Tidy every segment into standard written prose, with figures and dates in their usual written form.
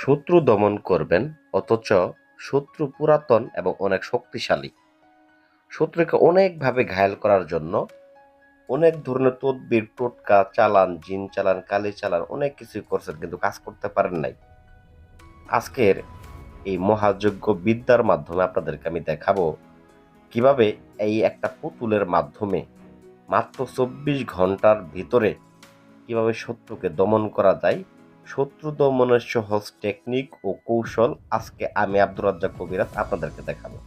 শত্রু দমন করবেন, অথচ শত্রু পুরাতন এবং অনেক শক্তিশালী। শত্রুকে অনেকভাবে ঘায়েল করার জন্য অনেক ধরনের তদবির, টোটকা, চালান, জিন চালান, কালি চালান, অনেক কিছুই করছেন, কিন্তু কাজ করতে পারেন নাই। আজকের এই মহাযজ্ঞ বিদ্যার মাধ্যমে আপনাদেরকে আমি দেখাবো কিভাবে এই একটা পুতুলের মাধ্যমে মাত্র 24 ঘন্টার ভিতরে কিভাবে শত্রুকে দমন করা যায়। শত্রু দমনের সহজ টেকনিক ও কৌশল আজকে আমি আব্দুর রাজ্জাক কবিরাজ আপনাদেরকে দেখাবো।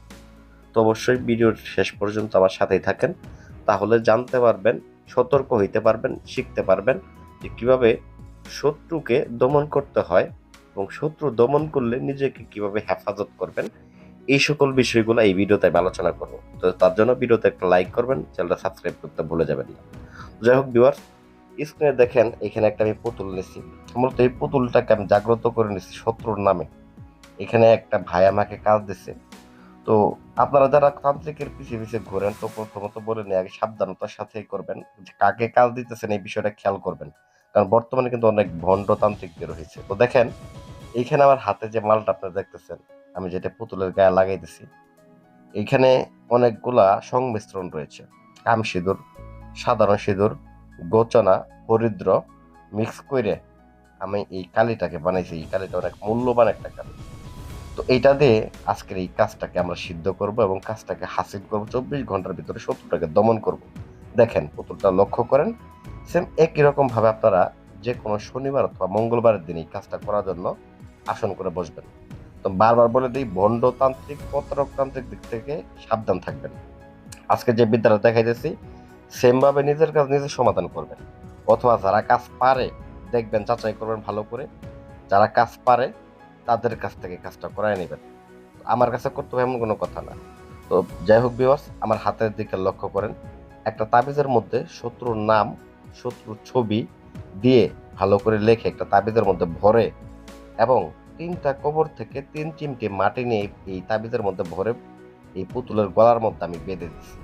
তো অবশ্যই ভিডিওর শেষ পর্যন্ত আমার সাথেই থাকেন, তাহলে জানতে পারবেন, সতর্ক হইতে পারবেন, শিখতে পারবেন যে কিভাবে শত্রুকে দমন করতে হয় এবং শত্রু দমন করলে নিজেকে কিভাবে হেফাজত করবেন। এই সকল বিষয়গুলো এই ভিডিওতে আমি আলোচনা করবো। তো তার জন্য ভিডিওতে একটা লাইক করবেন, চ্যানেলটা সাবস্ক্রাইব করতে ভুলে যাবেন না। যাই হোক ভিউয়ার্স, স্ক্রিনে দেখেন এখানে একটা আমি পুতুল নিছি। মূলত এই পুতুলটাকে আমি জাগ্রত করে নিছি শত্রুর নামে। এখানে একটা ভাই আমাকে কাজ দিছে। তো আপনারা যারা তান্ত্রিকের পিছিয়ে পিছিয়ে ঘোরেন, তো প্রথমত বলে নিয়ে আগে সাবধানতার সাথে করবেন, যে কাকে কাজ দিতেছেন এই বিষয়টা খেয়াল করবেন। কারণ বর্তমানে কিন্তু অনেক ভণ্ড তান্ত্রিক বের হয়েছে। তো দেখেন এইখানে আমার হাতে যে মালটা আপনারা দেখতেছেন, আমি যেটা পুতুলের গায়ে লাগাইতেছি, এইখানে অনেকগুলা সংমিশ্রণ রয়েছে। কাম সিঁদুর, সাধারণ সিঁদুর, গোচনা, হরিদ্র মিক্স করে আমি এই কালিটাকে বানাইছি। এই কালিটা অনেক মূল্যবান একটা কালি। তো এইটা দিয়ে আজকের এই কাজটাকে আমরা সিদ্ধ করব এবং কাজটাকে হাসিল করবো, 24 ঘন্টার ভিতরে শত্রুটাকে দমন করব। দেখেন পুতুলটা লক্ষ্য করেন, সেম একই রকম ভাবে আপনারা যে কোনো শনিবার অথবা মঙ্গলবারের দিন এই কাজটা করার জন্য আসন করে বসবেন। তো বারবার বলে দিই, ভণ্ডতান্ত্রিক, প্রতারকতান্ত্রিক দিক থেকে সাবধান থাকবেন। আজকে যে বিদ্যাটা দেখাইতেছি সেম ভাবে নিজের কাজ নিজে সমাধান করবেন, অথবা যারা কাজ পারে দেখবেন, যাচাই করবেন ভালো করে, যারা কাজ পারে তাদের কাছ থেকে কাজটা করায় নেবেন। আমার কাছে করতে হবে এমন কোনো কথা না। তো যাই হোক ভিউয়ার্স, আমার হাতের দিকে লক্ষ্য করেন, একটা তাবিজের মধ্যে শত্রুর নাম, শত্রুর ছবি দিয়ে ভালো করে লেখে একটা তাবিজের মধ্যে ভরে, এবং 3টা কবর থেকে 3 চিমটি মাটি নিয়ে এই তাবিজের মধ্যে ভরে এই পুতুলের গলার মধ্যে আমি বেঁধে দিচ্ছি।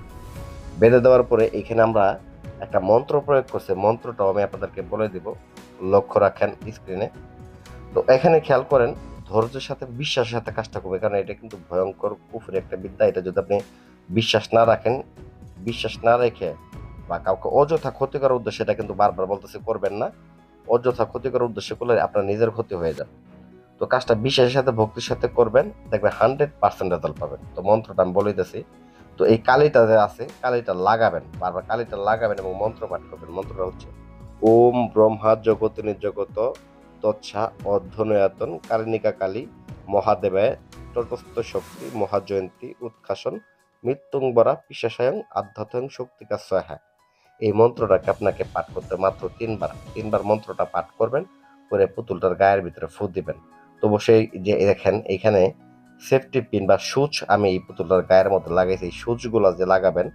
বেঁধে দেওয়ার পরে এখানে আমরা একটা মন্ত্র প্রয়োগ করছি। মন্ত্রটাও আমি আপনাদেরকে বলে দিব, লক্ষ্য রাখেন স্ক্রিনে। তো এখানে খেয়াল করেন, ধৈর্যের সাথে বিশ্বাসের সাথে কাজটা করবে, কারণ এটা কিন্তু ভয়ঙ্কর কুফরি একটা বিদ্যা। এটা যদি আপনি বিশ্বাস না রাখেন, বিশ্বাস না রেখে বা কাউকে অযথা ক্ষতি করার উদ্দেশ্যে, এটা কিন্তু বারবার বলতেছি করবেন না, অযথা ক্ষতি করার উদ্দেশ্যে করলে আপনার নিজের ক্ষতি হয়ে যাবে। তো কাজটা বিশ্বাসের সাথে ভক্তির সাথে করবেন, দেখবেন 100% রেজাল্ট পাবেন। তো মন্ত্রটা আমি বলে দিতেছি। তো এই কালিটা যে আছে, কালিটা লাগাবেন, বারবার কালিটা লাগাবেন এবং মন্ত্র পাঠ করবেন। মন্ত্রটা হচ্ছে ওম ব্রহ্মা জগতিনী জগত তৎসা অধ্যনয়াতন কালিনিকা কালী মহাদেবায় তটস্থ শক্তি মহাজয়ন্তী উৎখাসন মৃত্যুঙ্গরা পিশাসায়ং আধ্যাত্মং শক্তিকা সহায়। এই মন্ত্রটাকে আপনাকে পাঠ করতে মাত্র 3বার মন্ত্রটা পাঠ করবেন, করে পুতুলটার গায়ের ভিতরে ফু দিবেন। তো অবশ্যই যে দেখেন এখানে সেফটি পিন বা সুচ আমি এই পুতুলটার গায়ের মধ্যে লাগাইছি। এই সুচগুলা যে লাগাবেন,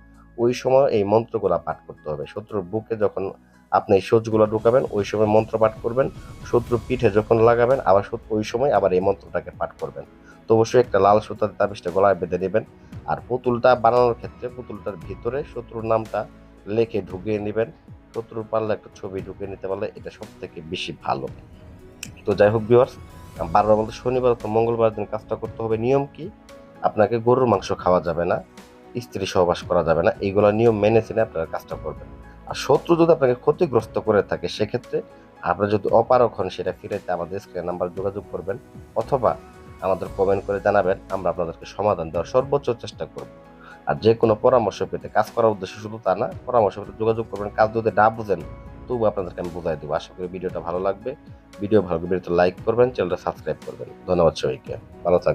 ওই সময় এই মন্ত্রগুলা পাঠ করতে হবে। শত্রুর বুকে যখন আপনি এই সুচগুলো ঢুকাবেন, ওই সময় মন্ত্র পাঠ করবেন। শত্রুর পিঠে যখন লাগাবেন, আবার ওই সময় আবার এই মন্ত্রটাকে পাঠ করবেন। তো অবশ্যই একটা লাল সুতার তাবিজটা গলায় বেঁধে নেবেন। আর পুতুলটা বানানোর ক্ষেত্রে পুতুলটার ভিতরে শত্রুর নামটা লেখে ঢুকিয়ে নেবেন। শত্রুর পারলে একটা ছবি ঢুকিয়ে নিতে পারলে এটা সব থেকে বেশি ভালো। তো যাই হোক ভিউয়ার্স, বারবার বলতে শনিবার অথবা মঙ্গলবার দিন কাজটা করতে হবে। নিয়ম কি? আপনাকে গরুর মাংস খাওয়া যাবে না, স্ত্রী সহবাস করা যাবে না, এইগুলো নিয়ম মেনে চেনে আপনারা কাজটা করবেন। আর শত্রু যদি আপনাকে ক্ষতিগ্রস্ত করে থাকে, সেক্ষেত্রে আপনারা যদি অপারক হন, সেটা ফিরাইতে আমাদের স্ক্রিন নাম্বার যোগাযোগ করবেন, অথবা আমাদের কমেন্ট করে জানাবেন। আমরা আপনাদেরকে সমাধান দেওয়ার সর্বোচ্চ চেষ্টা করব। আর যে কোনো পরামর্শ পেতে, কাজ করার উদ্দেশ্যে শুধু তা না, পরামর্শ পেতে যোগাযোগ করবেন। কাজ যদি না বুঝেন, তবু আপনাদেরকে আমি বোঝাই দেবো। আশা করি ভিডিওটা ভালো লাগবে। ভিডিও ভালো লাগলে ভিডিওতে লাইক করবেন, চ্যানেলটা সাবস্ক্রাইব করবেন। ধন্যবাদ সবাইকে, ভালো থাকবেন।